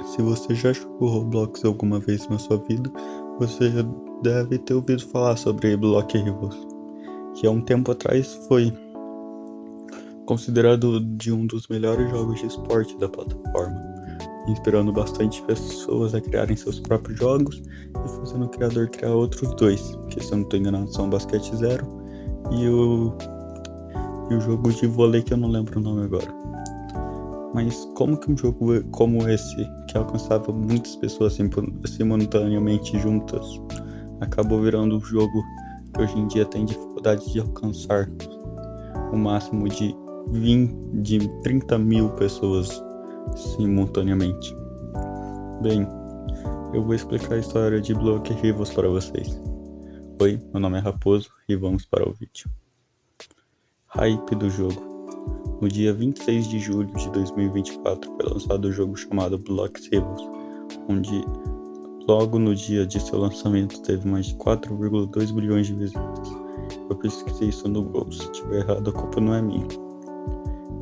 Se você já jogou Roblox alguma vez na sua vida, você já deve ter ouvido falar sobre Block Heroes, que há um tempo atrás foi considerado de um dos melhores jogos de esporte da plataforma, inspirando bastante pessoas a criarem seus próprios jogos e fazendo o criador criar outros dois, que se eu não estou enganado são Basquete Zero e o jogo de vôlei que eu não lembro o nome agora. Mas como que um jogo como esse, que alcançava muitas pessoas simultaneamente juntas, acabou virando um jogo que hoje em dia tem dificuldade de alcançar o máximo de 30 mil pessoas simultaneamente? Bem, eu vou explicar a história de Block Heroes para vocês. Oi, meu nome é Raposo e vamos para o vídeo. Hype do jogo. No dia 26 de julho de 2024 foi lançado o jogo chamado Block Heroes, onde logo no dia de seu lançamento teve mais de 4,2 bilhões de visitas. Eu pesquisei isso no Google, se tiver errado a culpa não é minha.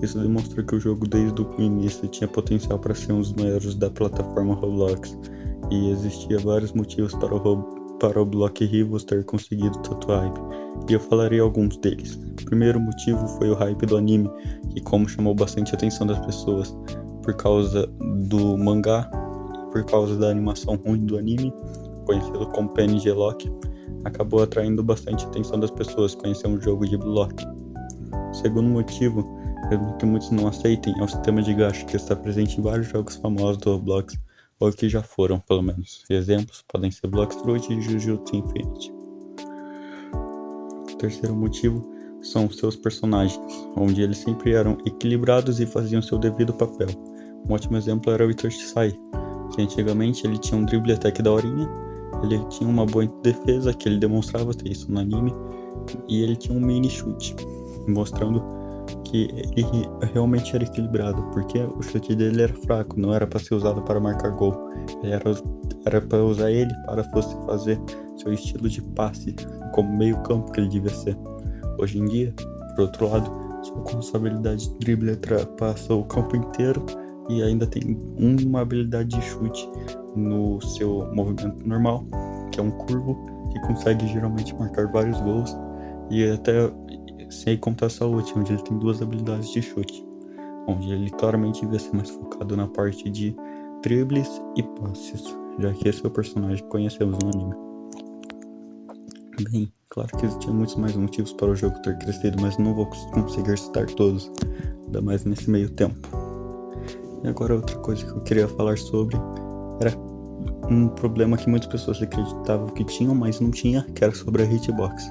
Isso demonstra que o jogo desde o início tinha potencial para ser um dos maiores da plataforma Roblox, e existia vários motivos para o Block Heroes ter conseguido tanto hype, e eu falarei alguns deles. O primeiro motivo foi o hype do anime, que como chamou bastante atenção das pessoas por causa do mangá e por causa da animação ruim do anime, conhecido como PNG Lock, acabou atraindo bastante atenção das pessoas conhecer um jogo de Block. O segundo motivo, mesmo que muitos não aceitem, é o sistema de gacha que está presente em vários jogos famosos do Roblox, ou que já foram, pelo menos. Exemplos podem ser Bloxfruit e Jujutsu Infinity. O terceiro motivo são os seus personagens, onde eles sempre eram equilibrados e faziam seu devido papel. Um ótimo exemplo era o Itoshi-sai, que antigamente ele tinha um drible até que daorinha, ele tinha uma boa defesa, que ele demonstrava ter isso no anime, e ele tinha um mini chute, mostrando que ele realmente era equilibrado, porque o chute dele era fraco, não era para ser usado para marcar gol, era para usar ele para fazer seu estilo de passe, como meio campo que ele devia ser. Hoje em dia, por outro lado, com sua habilidade de drible ultrapassa o campo inteiro e ainda tem uma habilidade de chute no seu movimento normal, que é um curvo, que consegue geralmente marcar vários gols, e até sem contar essa última, onde ele tem duas habilidades de chute, onde ele claramente devia ser mais focado na parte de dribles e passes, já que esse é o personagem que conhecemos no anime. Bem, claro que existiam muitos mais motivos para o jogo ter crescido, mas não vou conseguir citar todos, ainda mais nesse meio tempo. E agora outra coisa que eu queria falar sobre era um problema que muitas pessoas acreditavam que tinham, mas não tinha, que era sobre a hitbox.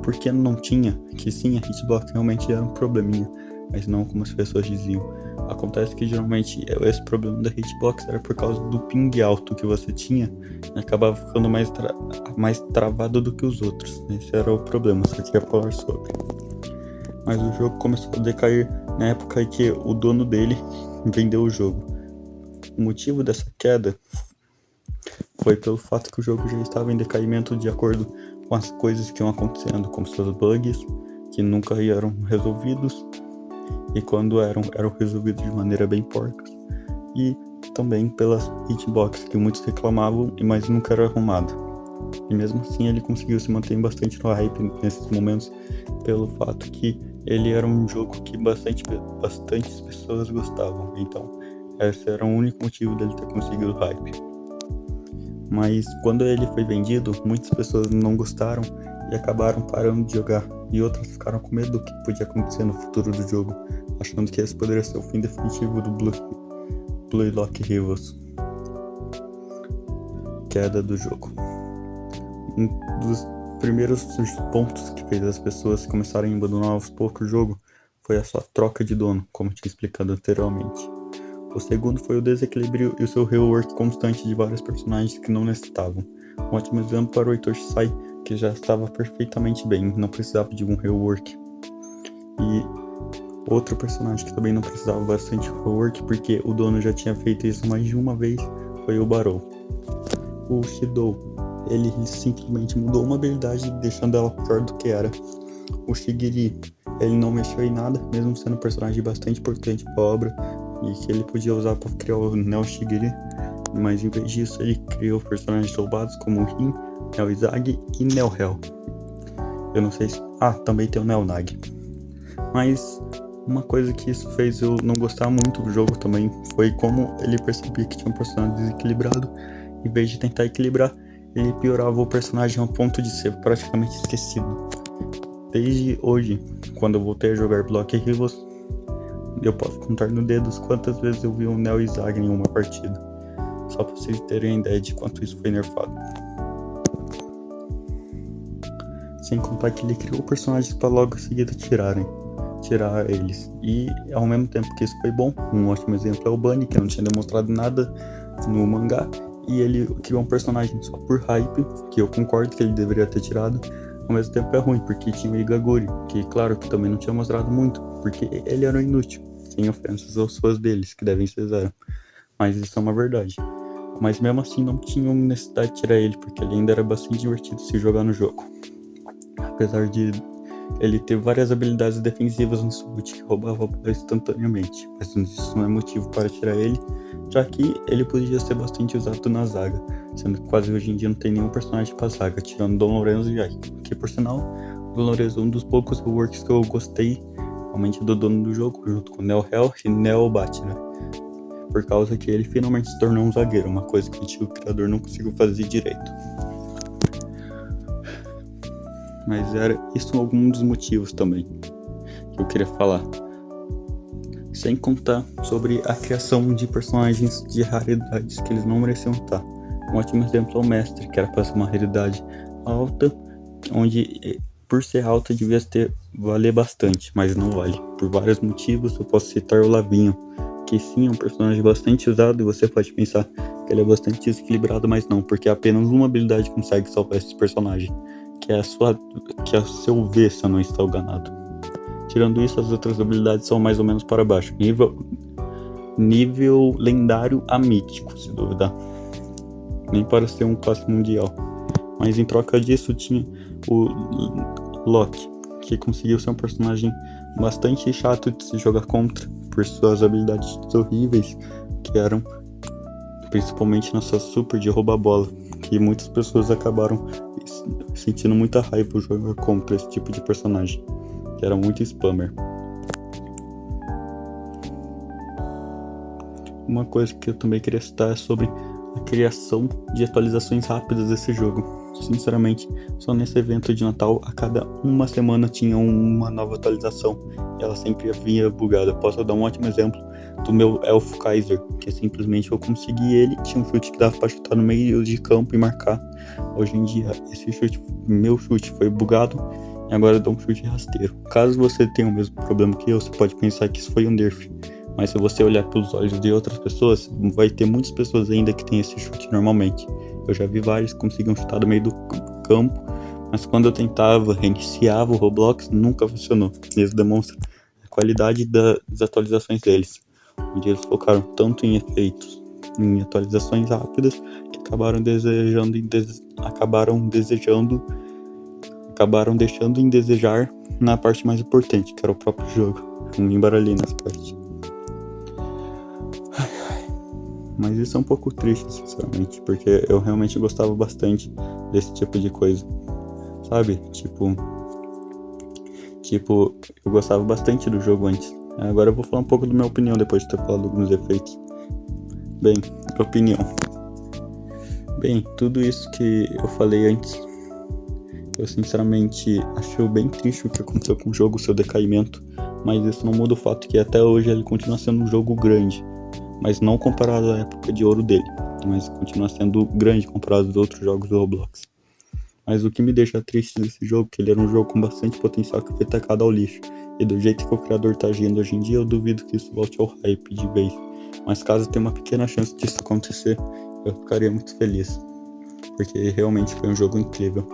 Porque não tinha, que sim, a hitbox realmente era um probleminha, mas não como as pessoas diziam. Acontece que geralmente esse problema da hitbox era por causa do ping alto que você tinha e acabava ficando mais travado do que os outros. Esse era o problema, só que ia falar sobre. Mas o jogo começou a decair na época em que o dono dele vendeu o jogo. O motivo dessa queda foi pelo fato que o jogo já estava em decaimento de acordo com as coisas que iam acontecendo, como seus bugs, que nunca eram resolvidos, e quando eram resolvidos de maneira bem porca, e também pelas hitbox que muitos reclamavam, mas nunca era arrumada. E mesmo assim ele conseguiu se manter bastante no hype nesses momentos, pelo fato que ele era um jogo que bastantes pessoas gostavam, então esse era o único motivo dele ter conseguido hype. Mas quando ele foi vendido, muitas pessoas não gostaram e acabaram parando de jogar, e outras ficaram com medo do que podia acontecer no futuro do jogo, achando que esse poderia ser o fim definitivo do Block Heroes. Queda do jogo. Um dos primeiros pontos que fez as pessoas começarem a abandonar aos poucos o jogo foi a sua troca de dono, como tinha explicado anteriormente. O segundo foi o desequilíbrio e o seu rework constante de vários personagens que não necessitavam. Um ótimo exemplo para o Itoshi-sai, que já estava perfeitamente bem, não precisava de um rework. E outro personagem que também não precisava bastante rework, porque o dono já tinha feito isso mais de uma vez, foi o Barou. O Shidou, ele simplesmente mudou uma habilidade, deixando ela pior do que era. O Shigiri, ele não mexeu em nada, mesmo sendo um personagem bastante importante para a obra, e que ele podia usar para criar o Neo Shigiri, mas em vez disso ele criou personagens roubados como o Rin, Neo Izagi e Neo Hell. Eu não sei se... também tem o Neo Nagi. Mas uma coisa que isso fez eu não gostar muito do jogo também foi como ele percebia que tinha um personagem desequilibrado. Em vez de tentar equilibrar, ele piorava o personagem ao ponto de ser praticamente esquecido. Desde hoje, quando eu voltei a jogar Block Heroes, eu posso contar no dedos quantas vezes eu vi um Neo Izagi em uma partida. Só pra vocês terem ideia de quanto isso foi nerfado. Sem contar que ele criou personagens pra logo em seguida tirar eles. E ao mesmo tempo que isso foi bom, um ótimo exemplo é o Bunny, que não tinha demonstrado nada no mangá. E ele criou um personagem só por hype, que eu concordo que ele deveria ter tirado. Ao mesmo tempo é ruim, porque tinha o Igaguri, que claro que também não tinha mostrado muito, porque ele era um inútil, sem ofensas aos fãs deles, que devem ser zero. Mas isso é uma verdade. Mas mesmo assim não tinha necessidade de tirar ele, porque ele ainda era bastante divertido se jogar no jogo. Apesar de ele ter várias habilidades defensivas no Switch que roubava a bola instantaneamente, mas isso não é motivo para tirar ele, já que ele podia ser bastante usado na zaga, sendo que quase hoje em dia não tem nenhum personagem para zaga, tirando Dom Lorenzo e Jai, que por sinal, Dom Lorenzo é um dos poucos reworks que eu gostei realmente do dono do jogo, junto com Neo Hell e Neo Batman, por causa que ele finalmente se tornou um zagueiro, uma coisa que o antigo criador não conseguiu fazer direito. Mas isso é algum dos motivos também que eu queria falar. Sem contar sobre a criação de personagens de raridades que eles não mereciam estar. Um ótimo exemplo é o Mestre, que era para ser uma raridade alta, onde por ser alta devia valer bastante, mas não vale. Por vários motivos, eu posso citar o Lavinho, que sim é um personagem bastante usado e você pode pensar que ele é bastante desequilibrado, mas não, porque apenas uma habilidade consegue salvar esse personagem, que é a seu V, se eu não estou enganado. Tirando isso, as outras habilidades são mais ou menos para baixo. Nível lendário a mítico, se duvidar. Nem para ser um classe mundial. Mas em troca disso tinha o Loki, que conseguiu ser um personagem bastante chato de se jogar contra, por suas habilidades horríveis, que eram principalmente na sua super de roubar bola, que muitas pessoas acabaram sentindo muita raiva por jogar contra esse tipo de personagem, que era muito spammer. Uma coisa que eu também queria citar é sobre a criação de atualizações rápidas desse jogo. Sinceramente, só nesse evento de Natal, a cada uma semana tinha uma nova atualização e ela sempre vinha bugada. Posso dar um ótimo exemplo do meu Elfo Kaiser, que simplesmente eu consegui ele, tinha um chute que dava pra chutar no meio de campo e marcar. Hoje em dia, meu chute foi bugado e agora eu dou um chute rasteiro. Caso você tenha o mesmo problema que eu, você pode pensar que isso foi um nerf. Mas se você olhar pelos olhos de outras pessoas, vai ter muitas pessoas ainda que tem esse chute normalmente. Eu já vi vários que conseguiam chutar do meio do campo, mas quando eu tentava, reiniciava o Roblox, nunca funcionou. Isso demonstra a qualidade das atualizações deles, onde eles focaram tanto em efeitos, em atualizações rápidas, que acabaram deixando em desejar na parte mais importante, que era o próprio jogo. Eu me embaralhei nessa parte. Mas isso é um pouco triste, sinceramente, porque eu realmente gostava bastante desse tipo de coisa, sabe? Tipo, eu gostava bastante do jogo antes. Agora eu vou falar um pouco da minha opinião depois de ter falado alguns efeitos. Bem, opinião. Bem, tudo isso que eu falei antes, eu sinceramente acho bem triste o que aconteceu com o jogo, seu decaimento, mas isso não muda o fato que até hoje ele continua sendo um jogo grande. Mas não comparado à época de ouro dele, mas continua sendo grande comparado aos outros jogos do Roblox. Mas o que me deixa triste desse jogo é que ele era um jogo com bastante potencial que foi tacado ao lixo, e do jeito que o criador tá agindo hoje em dia, eu duvido que isso volte ao hype de vez. Mas caso tenha uma pequena chance disso acontecer, eu ficaria muito feliz, porque realmente foi um jogo incrível.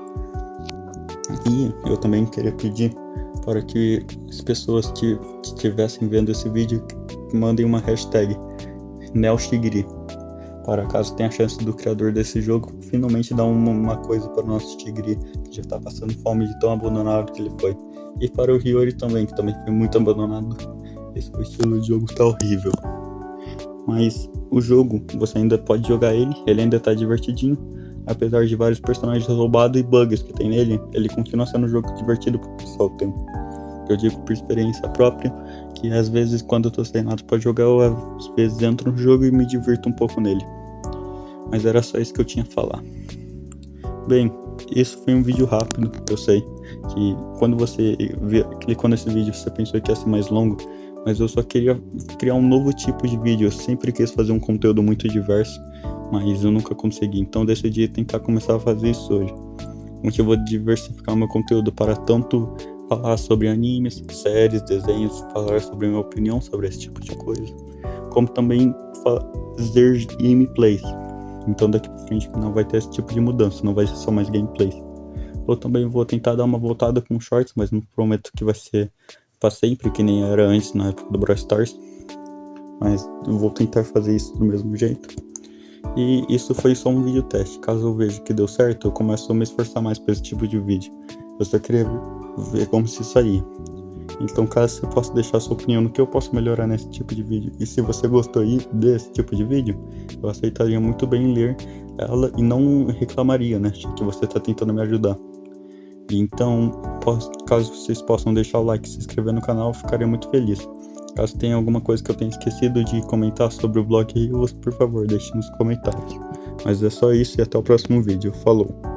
E eu também queria pedir para que as pessoas que estivessem vendo esse vídeo mandem uma hashtag Neo Shigiri, para caso tenha a chance do criador desse jogo finalmente dar uma coisa para o nosso Shigiri, que já tá passando fome de tão abandonado que ele foi. E para o Hiyori também, que também foi muito abandonado. Esse estilo de jogo tá horrível. Mas o jogo, você ainda pode jogar ele ainda tá divertidinho. Apesar de vários personagens roubados e bugs que tem nele, ele continua sendo um jogo divertido pro pessoal ter. Eu digo por experiência própria, que às vezes quando eu tô sem nada pra jogar, eu às vezes entro no jogo e me divirto um pouco nele. Mas era só isso que eu tinha a falar. Bem, isso foi um vídeo rápido, eu sei que quando você clicou nesse vídeo você pensou que ia ser mais longo, mas eu só queria criar um novo tipo de vídeo. Eu sempre quis fazer um conteúdo muito diverso, mas eu nunca consegui, então decidi tentar começar a fazer isso hoje. Onde eu vou diversificar meu conteúdo para tanto falar sobre animes, séries, desenhos, falar sobre minha opinião sobre esse tipo de coisa, como também fazer gameplays. Então daqui pra frente não vai ter esse tipo de mudança, não vai ser só mais gameplays. Eu também vou tentar dar uma voltada com shorts, mas não prometo que vai ser pra sempre, que nem era antes na época do Brawl Stars. Mas eu vou tentar fazer isso do mesmo jeito. E isso foi só um vídeo teste. Caso eu veja que deu certo, eu começo a me esforçar mais pra esse tipo de vídeo. Eu só queria ver como se sair. Então caso você possa deixar sua opinião no que eu posso melhorar nesse tipo de vídeo. E se você gostou desse tipo de vídeo, eu aceitaria muito bem ler ela e não reclamaria, né? Que você tá tentando me ajudar. Então, caso vocês possam deixar o like e se inscrever no canal, eu ficaria muito feliz. Caso tenha alguma coisa que eu tenha esquecido de comentar sobre o Block Heroes, por favor, deixe nos comentários. Mas é só isso e até o próximo vídeo. Falou!